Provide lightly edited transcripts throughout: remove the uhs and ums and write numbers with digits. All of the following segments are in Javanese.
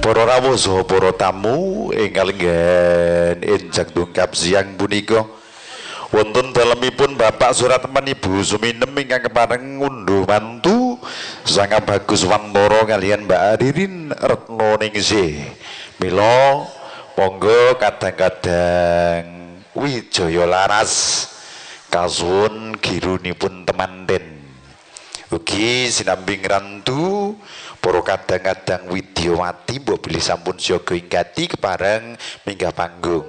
Para rawuh saha para tamu ingkang lenggan enjang tungkap siang punika wonten dalemipun Bapak Suratman Ibu Suminem ingkang kepareng ngunduh mantu Sang Bagus Wantara kaliyan Mbak Ririn Retno Ningsih. Mila monggo kadang-kadang Wijaya laras kasuwun girunipun temanten. Ugi sinambing rantu para kadang-kadang Widyawati mbok bilih sampun siaga inggati kepareng minggah panggung.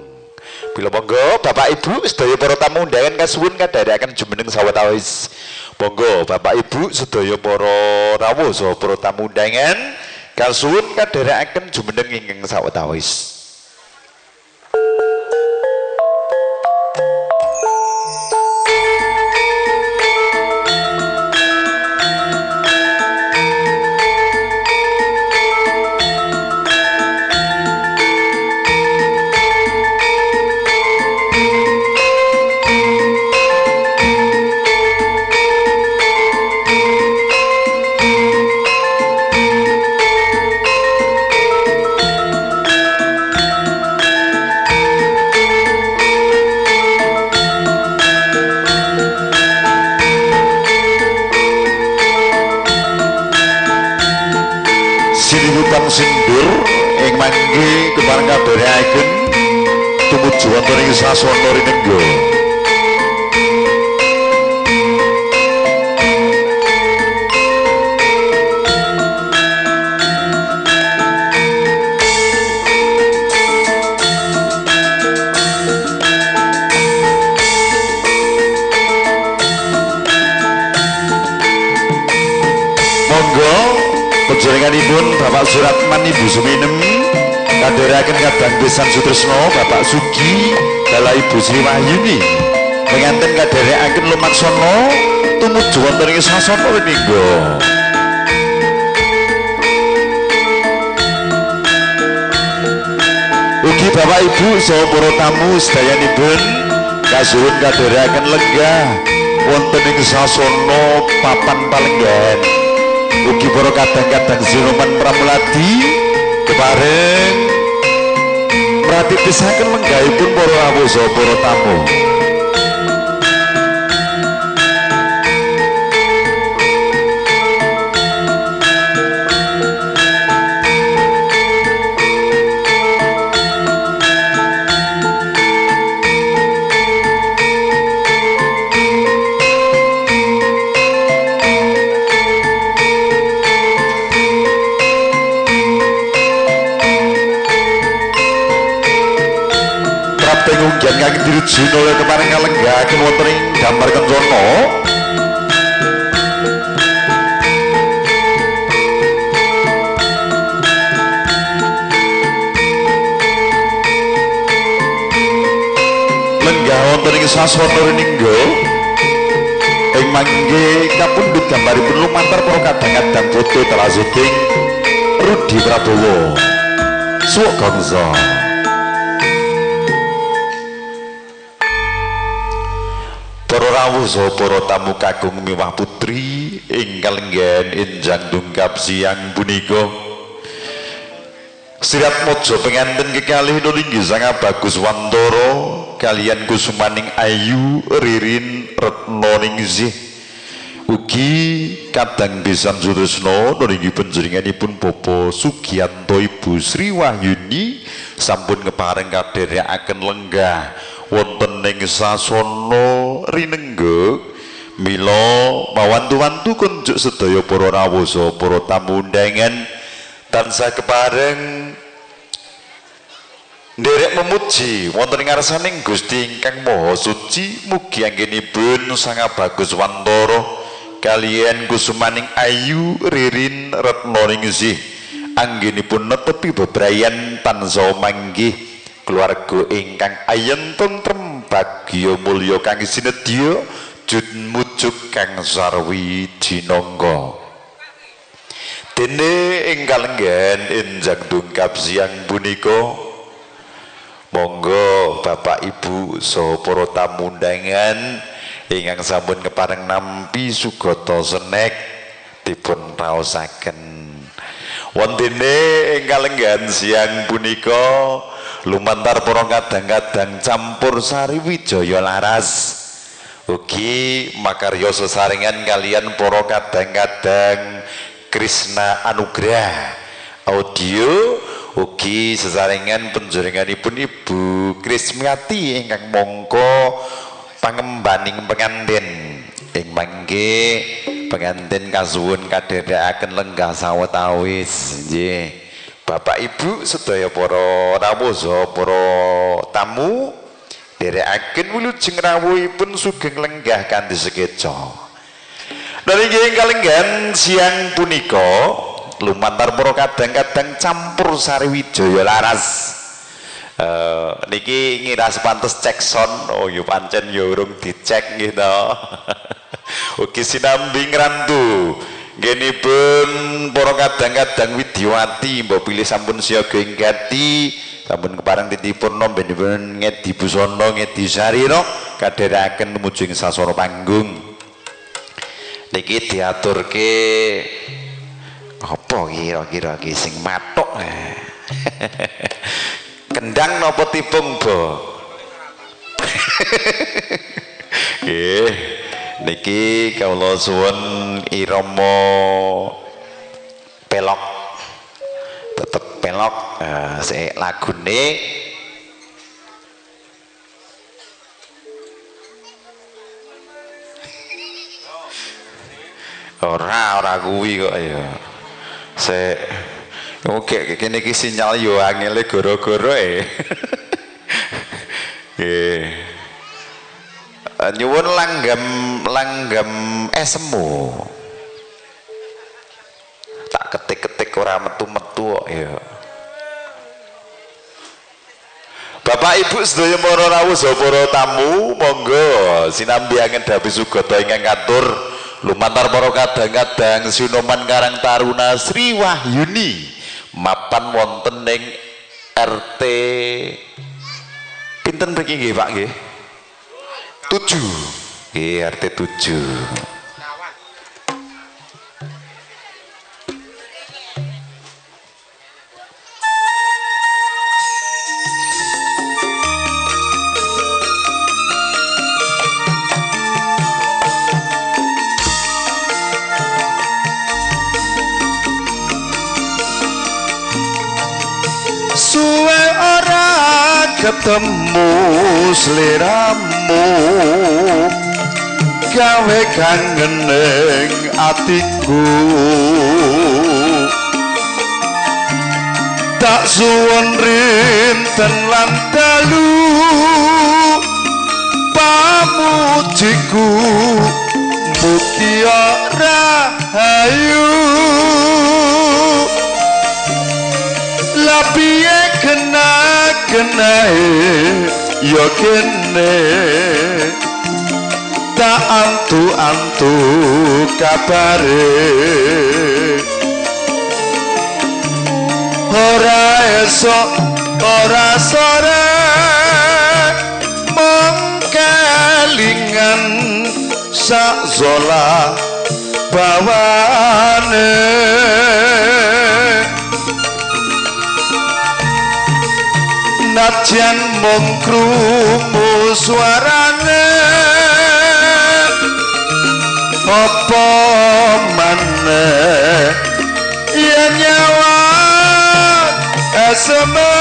Bila monggo Bapak Ibu sedaya para tamu undangan kasuwun kadharaken jumeneng sawetawis. Monggo Bapak Ibu sedaya para rawuh saha para tamu undangan kasuwun kadharaken jumeneng ingkang sawetawis. Sindur ing mangke kepareng kadharaken tumuju wonten ing sasana rinengga. Monggo panjenenganipun Bapak Suratman Ibu Suminem kadharaken kadang Besan Sutresno Bapak Sugi kala Ibu Sri Wahyuni penganten kadharekaken lumaksana tumuju wonten ing sasana rinengga. Ugi Bapak Ibu saha para tamu sedayanipun kasuwun kadharaken lenggah wonten ing sasana papan palenggahan. Ugi para kadang-kadang sinuman pramuladi kepareng mratitisaken lenggahipun para rawuh saha para tamu. Pengunggian kang dirujun oleh kepareng kalenggahaken wonten ing gambar kencana lenggah wonten ing sasana rinengga ing mangke kapundhut gambaripun lumantar para kadang-kadang foto terasuting Rudi Prabowo suwuk gangsa. Para rawuh saha para tamu kakung miwah putri ingkang lenggan enjang tungkap siang punika sirat mojo penganten kekalih nulinggih Sang Bagus Wantara kaliyan kusumaning Ayu Ririn Retno Ningsih. Ugi kadang Besan Sutresno nulinggih panjenenganipun Bapak Sugiyanto Ibu Sri Wahyuni sampun kepareng kadherekaken lenggah wonten ing sasana rinengga. Mila mawantu-wantu kunjuk sedaya para rawuh saha para tamu undangan tansah kepareng nderek memuji wonten ing ngarsaning Gusti ingkang Maha Suci. Mugi anggenipun Sang Bagus Wantara kaliyan kusumaning Ayu Ririn Retno Ningsih anggenipun netepi bebrayan tansah manggih keluarga ingkang ayentung trembagya mulya kang sinedya jud mujuk kang sarwi jinangga. Dene ingkang lenggan enjang tungkap siang punika monggo Bapak Ibu saha para tamu undangan ingkang sampun kepareng nampi sugata senek dipun raosaken Wontene ingkang lenggan siang punika lumantar para kadang-kadang campur sari Wijaya Laras ugi makarya sesarengan kalian para kadang-kadang Krishna Anugrah audio ugi sesarengan penjaringanipun Ibu Krismiati ingkang mongko pangembaning pengantin ing mangke pengantin kasuwun kadherekaken lenggah sawetawis nggih Bapak Ibu sedaya para rawuh para tamu dherekaken wilujeng rawuhipun sugeng lenggah kanthi sekeca nalika kalenggan siang punika lumantar para kadang-kadang campur sari Wijaya Laras niki ngira sepantes cek son oh yo pancen yo urung dicek nggih to ugi sinambi ngrantu nggihipun para kadang-kadang Widyawati mbok pilih sampun siaga ing gati sampun kepareng titipurna benipun ngedi busana ngedi sarira kadherekaken tumuju ing sasana panggung niki diaturke apa kira-kira iki sing mathuk kendang napa tipung bo nggih niki kawula suwun irama pelok tetep pelok sik lagune ora kuwi kok ya sik oke kene iki sinyal yo angele gara-gara nggih nyuwun langgam esemu tak ketik-ketik ora metu-metu kok ya Bapak Ibu sedaya para rawuh para tamu monggo sinambi ngedhapi sugata ingkang katur lumantar para kadang-kadang Sinoman Karang Taruna Sri Wahyuni mapan wonten ing RT pinten mriki nggih Pak nggih 7 nggih RT 7 suwe ora ketemu sliramu gawe kangen ning atiku tak suwun rinten lan dalu pamujiku mugi ora hayu lapiye kena-kenae yo kene tak antu-antu kabare ora esok ora sore mong kelingan sak zola bawane najan mung krungu suarane apa maneh yen nyawa asma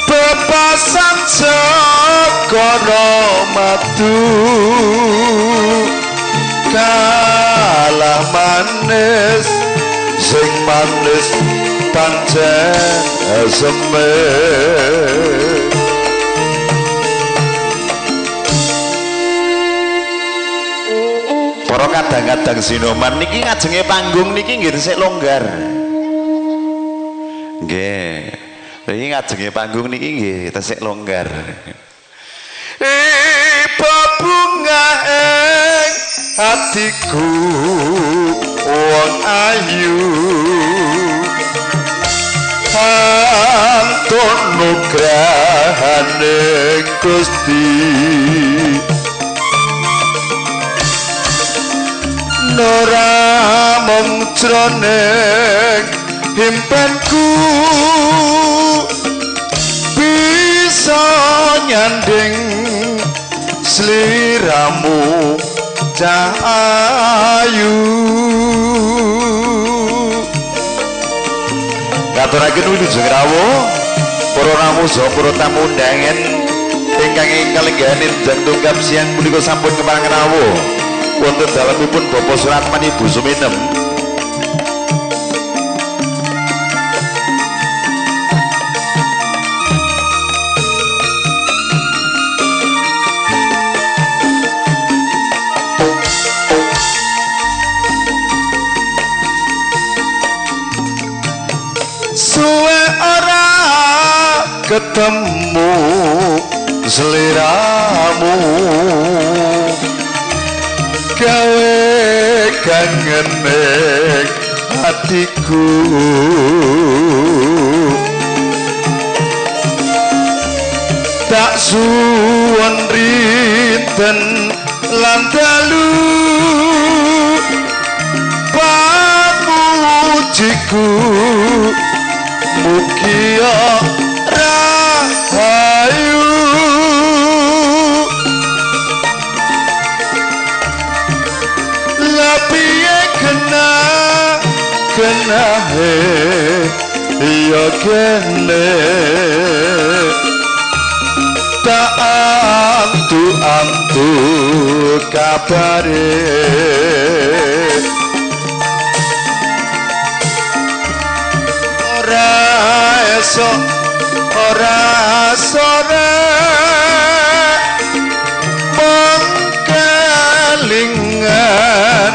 bebasan segara matu kalah manis sing manis pancen aseme para kadang-kadang Sinoman niki ngajenge panggung niki nggih sik longgar nggih iki ngajenge panggung niki nggih tesik longgar bunga ing hatiku wong ayu antun nugrahane Gusti ora mung jroning himpenku bisa nyanding sliramu cahayu ngaturaken wilujeng rawuh para ramusa para tamu undangan ingkang kalenggahan jantung kap siang punika sampun keparengan rawuh wonten dalemipun Bapak Suratman Ibu Suminem suwe ora ketemu seliramu gawe kangening hatiku tak suwon rinten lan dalu pamujiku mugia rahayu lapiye kena he ya kene tak antu kabare ora sore mengkelingan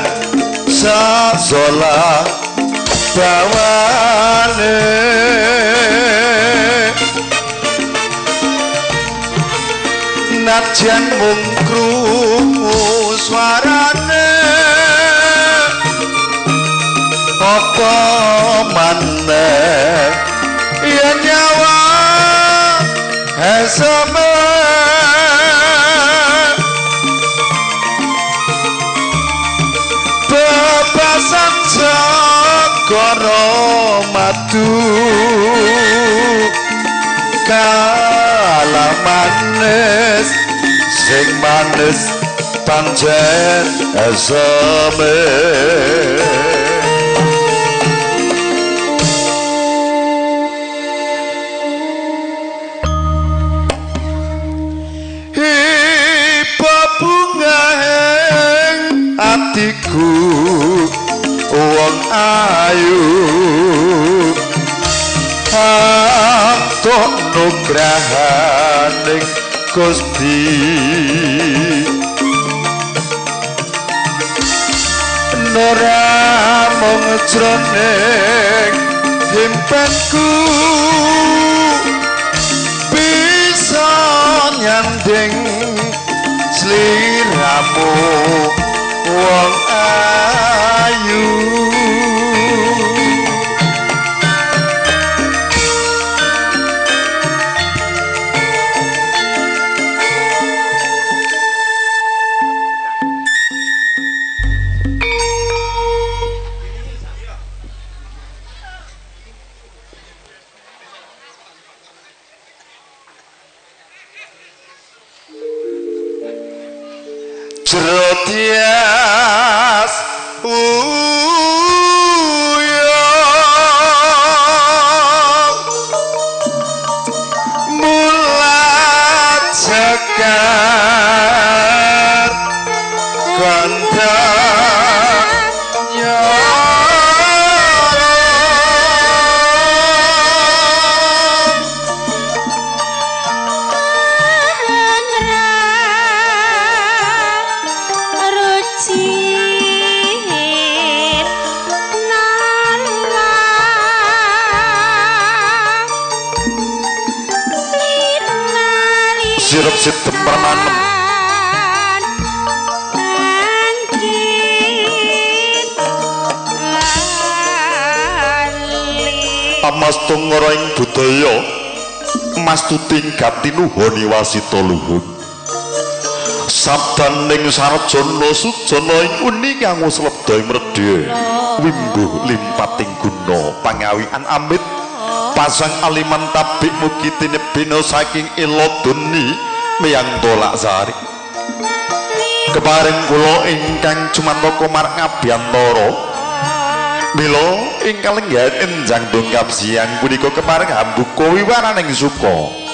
sazola bawane najan mung krungu swarane apa maneh yen nyawa esame bebasan segara madu kala manis sing manis pancen esame atiku wong ayu antuk nugrahaning Gusti ora mung jroning himpenku bisa nyanding sliramu wong ayu Jerotias mulat sekar kandanya sirup sitem permanem Amas tungara ing budaya Mas tuting gati nuhoni wasita luhur sabdaning sarjana sujana ing uni kang slebda mredhe wimbuh limpating guna pangawian amit pasang aliman tabik mugi tinebina saking ilodoni miyang tolak sari keparing kula ingkang cumantaka marang abiyantara mila ingkang lenggan enjang dongkap siang punika keparing hambuka wiwaraning suka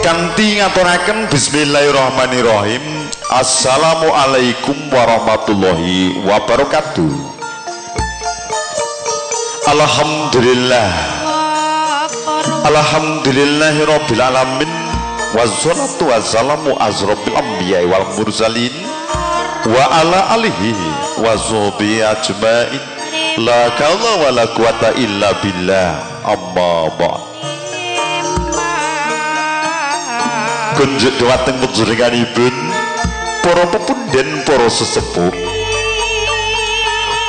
kanthi ngaturaken bismillahirrahmanirrahim assalamualaikum warahmatullahi wabarakatuh alhamdulillah alhamdulillahirabbil alamin wassalatu wassalamu asrofil anbiya'i wal mursalin wa ala alihi wa sahbihi ajmain la haula wala quwata illa billah amma ba'd kunjuk dhumateng panjenenganipun para pepunden para sesepuh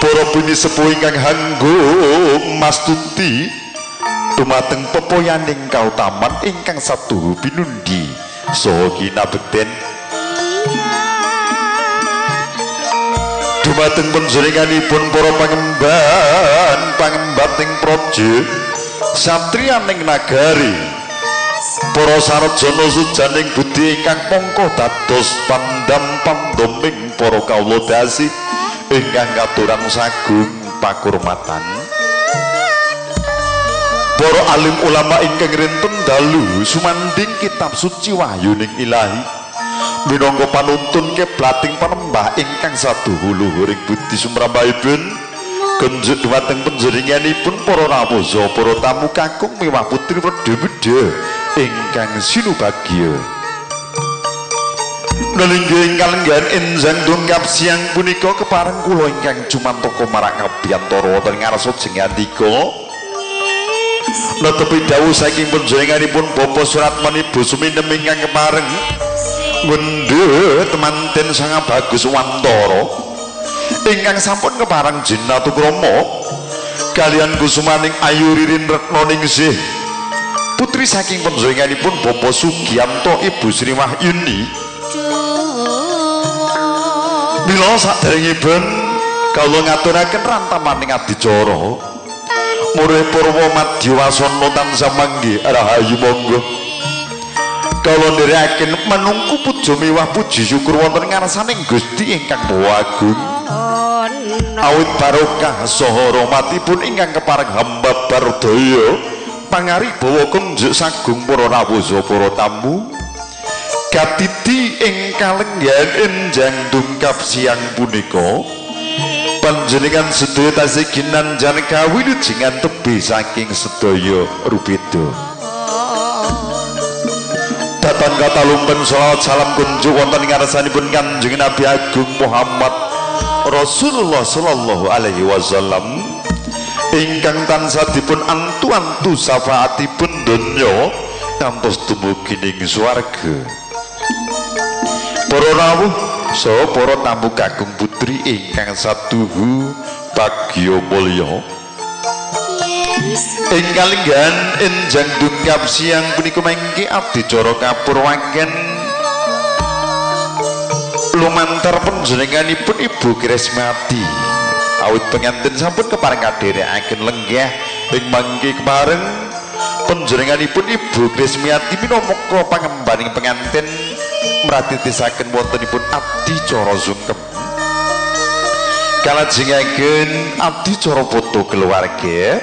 para buni sepuh ingkang hanggo mastuti dumateng pepoyaning kautaman ingkang satuhu pinundi saha kinabekten dumateng panjenenganipun para pangembating praja satriyaning nagari para sarjana sujaning budi ingkang mongko dados pandam-pandaming para kawula dasih ingkang katuran sagung pakurmatan para alim ulama ingkang rinten dalu sumanding kitab suci wahyuning ilahi minangka panuntun keblating panembah ingkang saduhu luhuring budi sumrambahipun kunjuk dhumateng panjenenganipun para rawuh para tamu kakung miwah putri wedhe-wedhe ingkang sinubagya nalingga ingkang lenggan enjang dongkap siang punika kepareng kula ingkang cumantaka marang abiyantara wonten ngarsa jengandika netepi dawuh saking panjenenganipun Bapa Suratmani Ibu Suminem ingkang kepareng ngendhe temanten Sang Bagus Wantara ingkang sampun kepareng jinatukrama kalian kusumaning Ayu Ririn Retno Ningsih putri saking panjenenganipun Bapa Sugiyanto Ibu Sri Wahyuni mila saderengipun kawula ngaturaken rantamaning adicara murih purwa madya wasana tansah manggih rahayu monggo kawula nderekaken manungku puja miwah puji syukur wonten ngarsaning Gusti ingkang Maha Agung awit barokah saha rahmatipun ingkang kepareng hamba bardaya pangaribawa kunjuk sagung para rawuh para tamu katiti ingkang lenggan enjang dungkap siang punika panjenengan sedaya tasih ginanjan kawilujengan tebih saking sedaya rubeda datan kata lumpen sholawat salam kunjuk wonten ngarsanipun Kanjeng Nabi Agung Muhammad Rasulullah sallallahu alaihi wasallam ingkang tansah dipun antu-antu syafaatipun donya ngantos dumugi ing swarga para rawuh saha para tamu kakung putri ingkang saduhu bagya mulya ingkang lenggan enjang dungkap siang punika mangke adicara kapurwaken lumantar panjenenganipun Ibu Kresmati awit pengantin sampun kepareng kadherekaken lenggah ing mangke kepareng panjenenganipun Ibu Kresmati minangka pangembaning pengantin mratitisaken wontenipun adicara sungkem kalajengaken adicara foto keluarga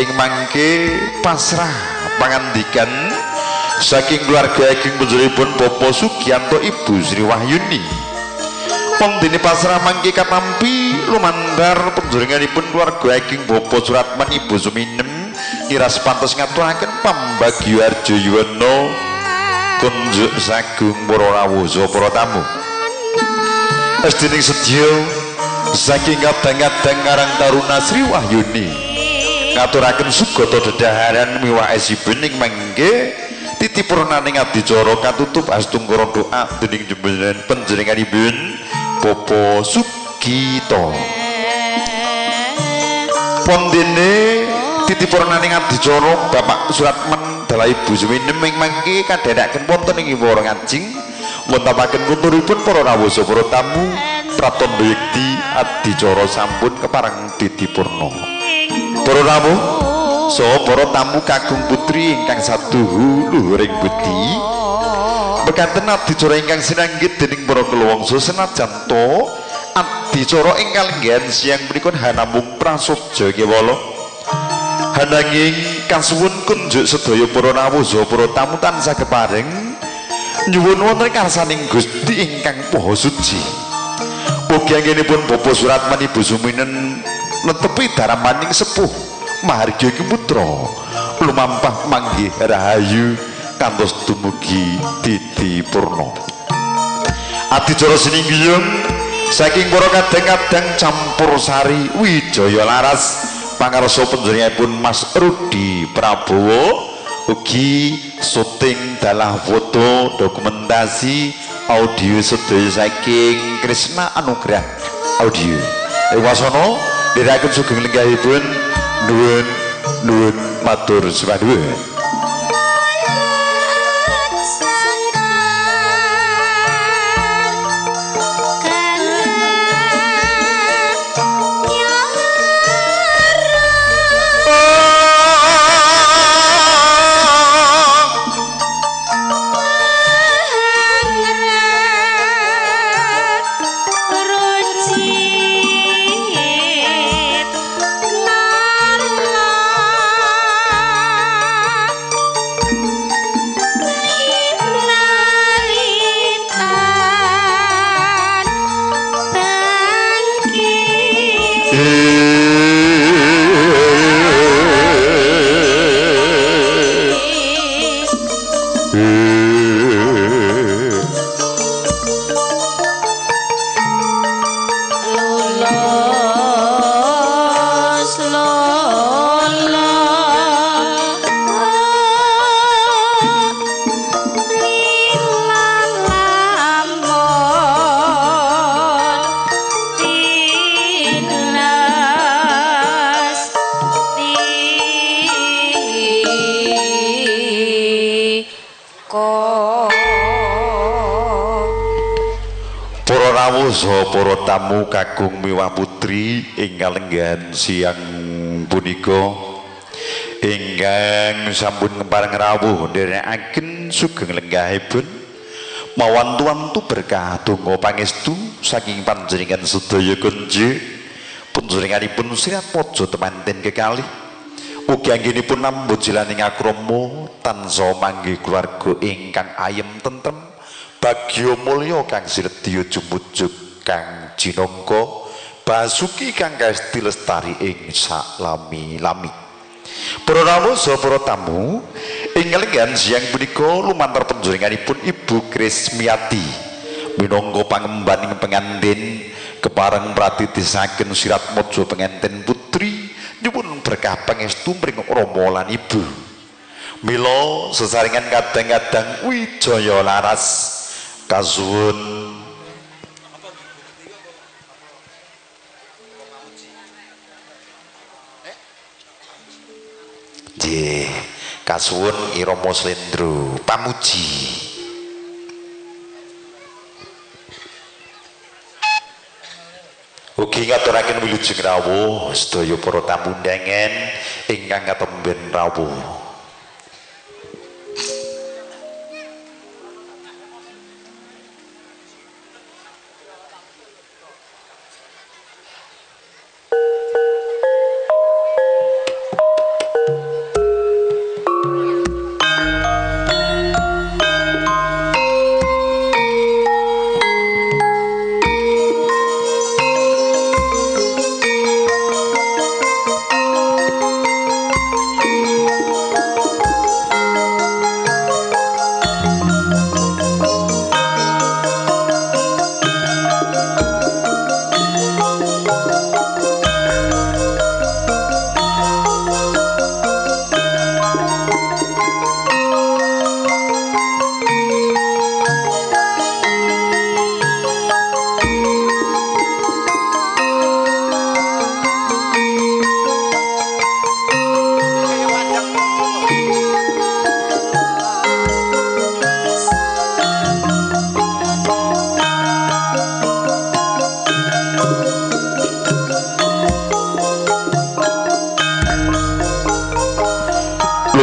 ing mangke pasrah pangandikan saking keluarga ageng panjenenganipun Bapak Sugiyanto Ibu Sri Wahyuni pondene pasrah mangke katampi lumantar panjenenganipun keluarga ageng Bapak Suratman Ibu Suminem ngiras pantes ngaturaken pambagya arja yuwana kunjuk sagung para rawuh para tamu asdining sedya saking kadang-kadang Karang Taruna Sri Wahyuni ngaturaken sugata dedaharan miwah esipun ing mangke titipurnaning adicara katutup astungkara doa dening panjenenganipun Bapak Sugito pondene titipurnaning adicara Bapak Suratman Dalah Ibu Suminem ing mangke kadherekaken wonten ing Wara Ngajing wontenaken kunturipun para rawuh para tamu pratandha yekti adicara sampun kepareng ditipurna. Para rawuh saha para tamu kakung putri ingkang saduhu luhuring budi mekaten adicara ingkang sinanggit dening para kelawangsa senajan to adicara ingkang lenggan siang punika hanamung prasaja kewala hananging kasuwun kunjuk sedaya para rawuh saha para tamu tansah kepareng nyuwun wonten karsaning Gusti ingkang Maha Suci. Mugi anggenipun Bapak Suratman Ibu Suminen netepi daramaning sepuh Mahargya Putra lumampah manggih rahayu kantos dumugi ditipurna. Adicara sininggiung saking para kadang-kadang campur sari Wijaya Laras pangarsa panjenenganipun Mas Rudi Prabowo ugi syuting dalah foto dokumentasi audio sedaya saking Krisna Anugrah Audio wasana dherekaken sugeng lenggahipun nuwun matur suwun. Para tamu kakung miwah putri ingkang lenggan siang punika ingkang sampun kepareng rawuh nderekaken sugeng lenggahipun mawantu-wantu berkah donga pangestu saking panjenengan sedaya kunjuk panjenenganipun sirat pojo temanten kekalih ugi anggenipun nambut jilaning akrama tansah manggih keluarga ingkang ayem tentrem bagya mulya kang sinedya jumujuk kang jinangka basuki kang kasti lestari ing salami-lami. Para rawuh saha para tamu ingkang lenggan siang punika lumantar panjenenganipun Ibu Krismiati minangka pangembaning pengantin kepareng pratitisaken sirat mojo pengantin putri nyuwun berkah pangestu mring Rama lan Ibu. Mila sesarengan kadang-kadang Wijaya Laras kasuwun kasuwun Irama Slendro pamuji ugi ngaturaken wilujeng rawuh sedaya para tamu undangan ingkang katemben rawuh.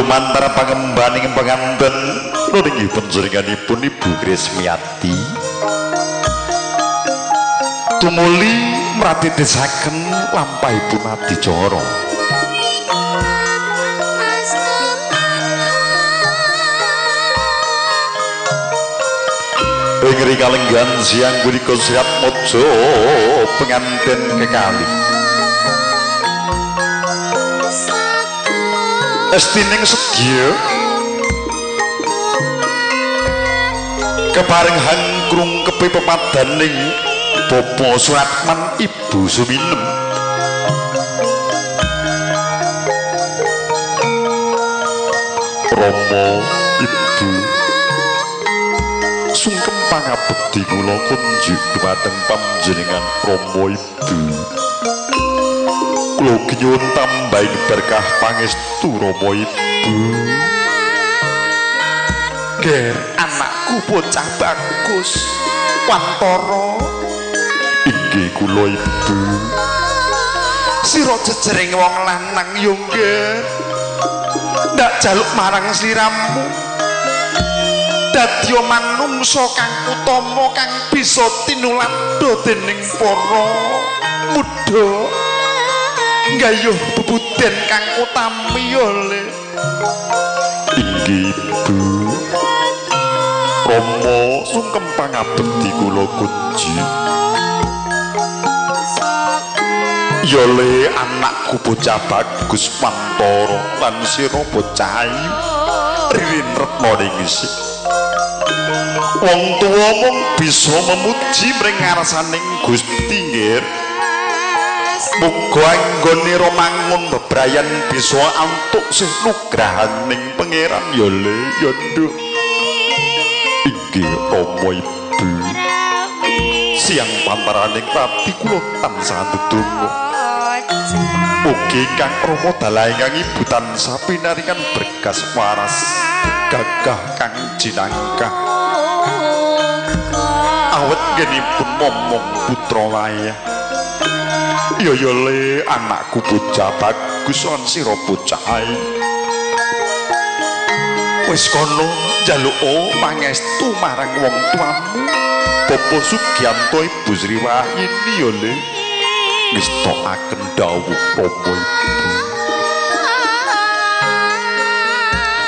lumantar pangembaning penganten nggih panjenenganipun Ibu Krismiyati tumuli mratitesaken lampahipun adicara ing kalenggan siang punika siap mojo penganten kekalih estining sedya keparing hangkrung kepe pepadaning Bapa Suratman Ibu Suminem Rama Ibu sungkem pangabekti kula kunjuk dhumateng panjenengan Rama Ibu kula nyuwun tambahin berkah pangestu Rama Ibu ger anakku bocah bagus Wantara inggih kula Ibu sira jejering wong lanang yo ger ndak jaluk marang sliramu dadi manungsa kang utama kang bisa tinulada dening para muda nggayuh bebuden kang utami le inggih Ibu Rama sungkem pangabekti kula kunji ya le anakku bocah bagus Wantara lan sira bocah ayu ririn retna ning isih wong tuwa mung bisa memuji mring ngarsaning Gusti nggih muga anggonira mangun bebrayan bisa antuk sih nugrahaning pangeran ya le ya nduk inggih Rama Ibu siang pantaraning pati kula tansah ndedonga mugi kang Rama dalah ingkang Ibu tansah pinaringan berkas waras gagah kang jinangkah awet genipun momong putra wayah ya le anakku bocah bagus lan sira bocah ayu wis kono njaluk pangestu marang wong tuamu Bapa Sugiyanto Ibu Sriwayini ya le ngestokaken dawuh Rama Ibu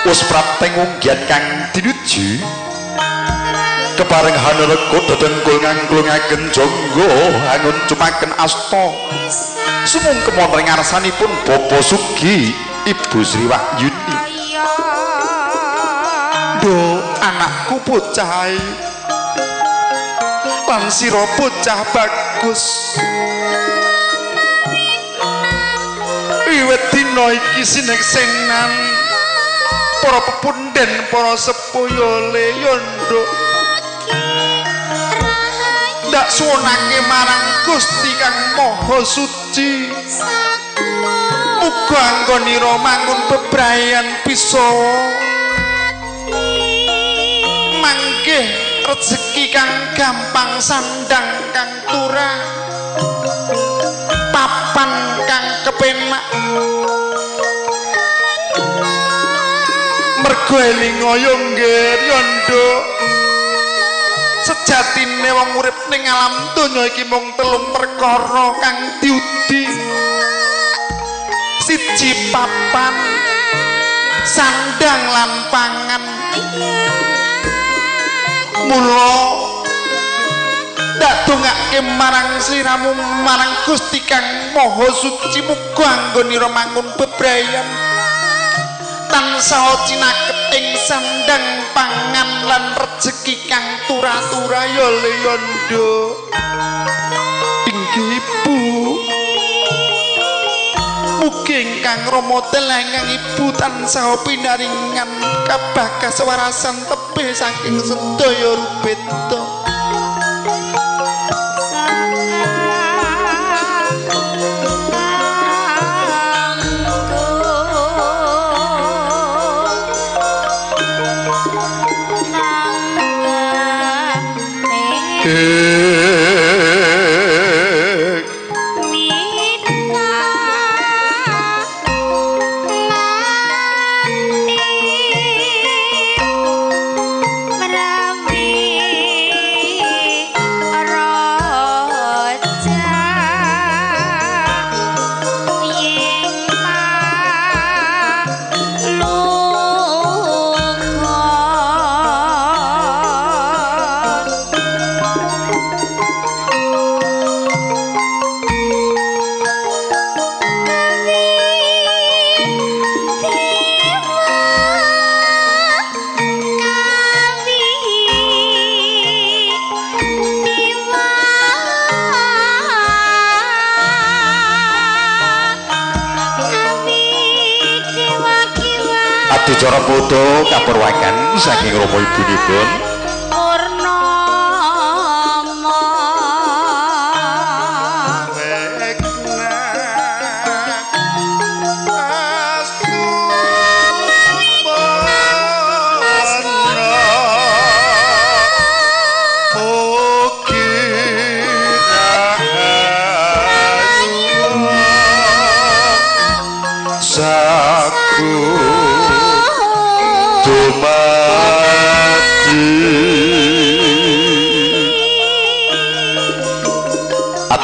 wis prapteng unggian kang dinuju kepareng hanarega dedengkul ngangklungaken jangga angun cumaken asta sumungkem wonten ngarsanipun Bapa Sugi Ibu Sriwayini do anakku bocah ayu lan sira bocah bagus wiwit dina iki sineksenan para pepunden para sepuh ya le ya nduk ndak suwunake marang Gusti kang Maha Suci muga anggonira mangun bebrayan bisa mangke rezeki kang gampang sandang kang turah papan kang kepenak mergo elinga yo nggih ya nduk sejatine wong urip ning alam donya iki mung telung perkara kang diudi siji papan sandang lan pangan mula ndak dongake marang sliramu marang Gusti kang Maha Suci muga anggonira mangun bebrayan tansah cinaket ing sandang pangan lan rezeki kang turah-turah ya le ya nduk inggih Ibu mugi ingkang Rama Delengkang Ibu tansah pinaringan kabagas warasan tebih saking sedaya rubeta adicara foto kapurwakan saking Romo ibunipun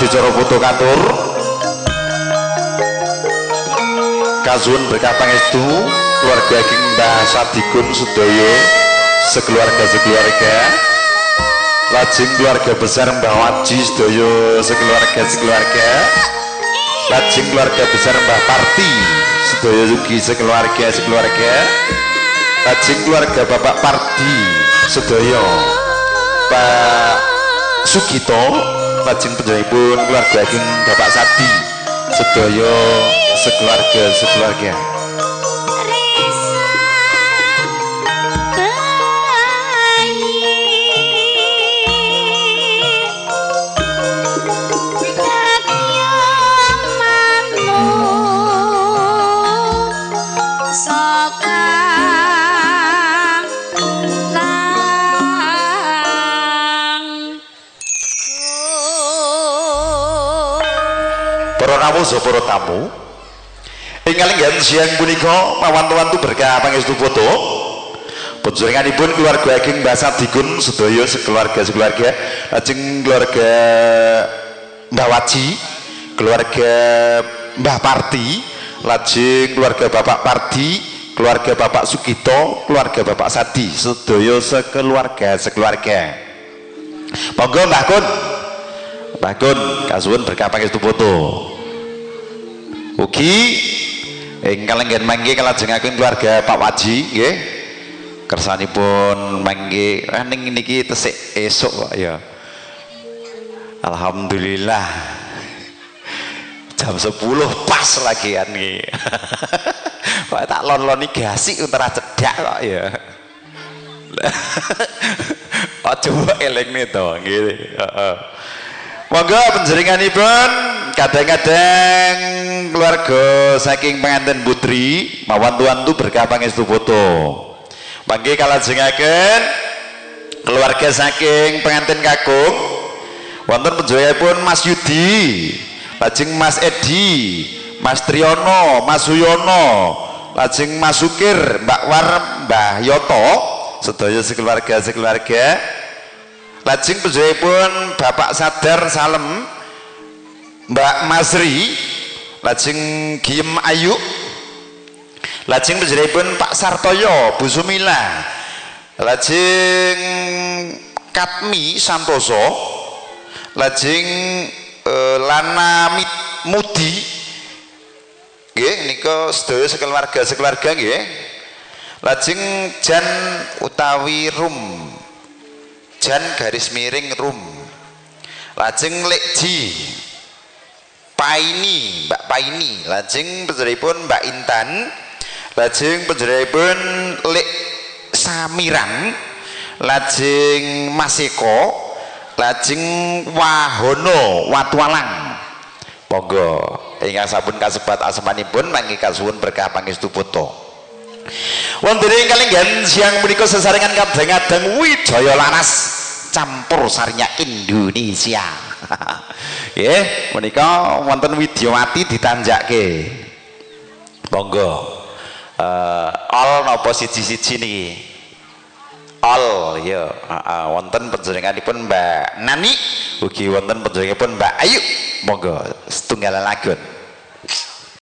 adicara foto katur kasuwun berkah pangestu keluarga ing Mbah Sadigun sedaya sekeluarga lajeng keluarga besar Mbah Waji sedaya sekeluarga lajeng keluarga besar Mbah Parti sedaya ugi sekeluarga lajeng keluarga Bapak Pardi sedaya Pak Sugito lajeng panjenenganipun keluarga ing Bapak Sadi sedaya sekeluarga para rawuh para tamu ingkang lenggan siang punika mawantu-wantu berkah pangestu foto panjenenganipun keluarga ageng Mbah Sadigun sedaya sekeluarga lajeng keluarga Mbah Waji keluarga Mbah Parti lajeng keluarga Bapak Pardi keluarga Bapak Sugito keluarga Bapak Sadi sedaya sekeluarga monggo Mbah Kun kasuwun berkah pangestu foto ugi ingkang lenggan mangke kalajengaken keluarga Pak Waji nggih kersanipun mangke ning niki tesik esuk kok ya alhamdulillah jam 10 pas lagian nggih kok tak lon-loni gasik untera cedak kok ya coba elingne to nggih heeh monggo panjenenganipun kadang-kadang keluarga saking pengantin putri mawantu-wantu berkah pangestu foto mangke kalajengaken keluarga saking pengantin kakung wonten panjenenganipun Mas Yudi lajeng Mas Edi Mas Triyono Mas Suyono lajeng Mas Sukir Mbak War Mbah Yoto sedaya sekeluarga lajeng panjenenganipun Bapak Sadar Salem Mbak Masri lajeng Giem Ayu lajeng panjenenganipun Pak Sartoyo Bu Sumila lajeng Katmi Santoso lajeng Lana Mudi nggih nika sedaya sekeluarga nggih lajeng Jan utawi Rum Jan garis miring Rum lajeng Lekji Paini Mbak Paini lajeng panjenenganipun Mbak Intan lajeng panjenenganipun Lek Samiran lajeng Mas Eko lajeng Wahono Watualang monggo ingkang sampun kasebat asmanipun mangke kasuwun berkah pangestu foto wonten ing kalenggan siang punika sesarengan kadang-kadang Wijaya Laras campur sarinya Indonesia nggih menika wonten Widyawati ditanjakke monggo all napa siji-siji niki all ya wonten panjenenganipun Mbak Nani ugi wonten panjenenganipun Mbak Ayu monggo setunggal lagun